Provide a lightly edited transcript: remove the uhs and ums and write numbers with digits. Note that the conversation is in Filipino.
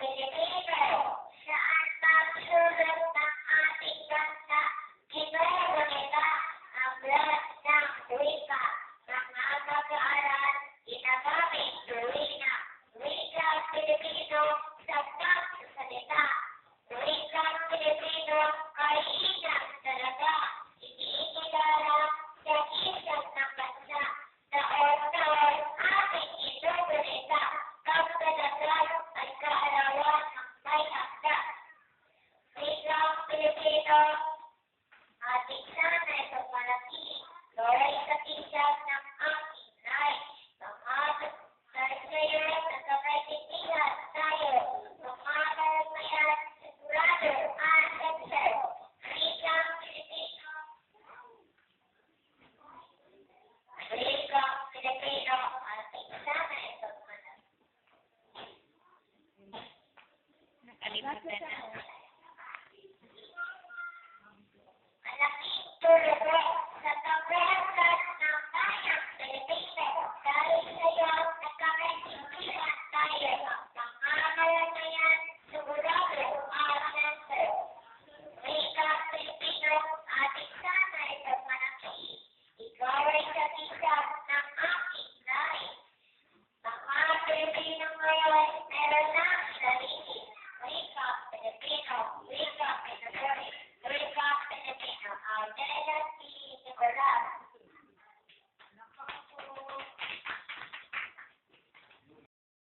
Pilipino. Saan pagsulot ng ating bansa, ginugunita ang lahat ng wika. Mga mag-aaral, ginagamit tuwina. Wika Pilipino sa pagsasalita. Wika Pilipino kainan talaga. Inikilala sa isang ng bansa. Taon-taon ating ginugunita. Kapalagan ay kaalawan ng may handa. Wika Pilipino, ating sanay sa malaki. Loray sa kisang ng aking nay. Mga sayo na kapatigilan tayo. Mga kalamayan, sigurado, answer. Wika Pilipino. Wika Pilipino, ating sanay sa malaki. Nakalimutan na.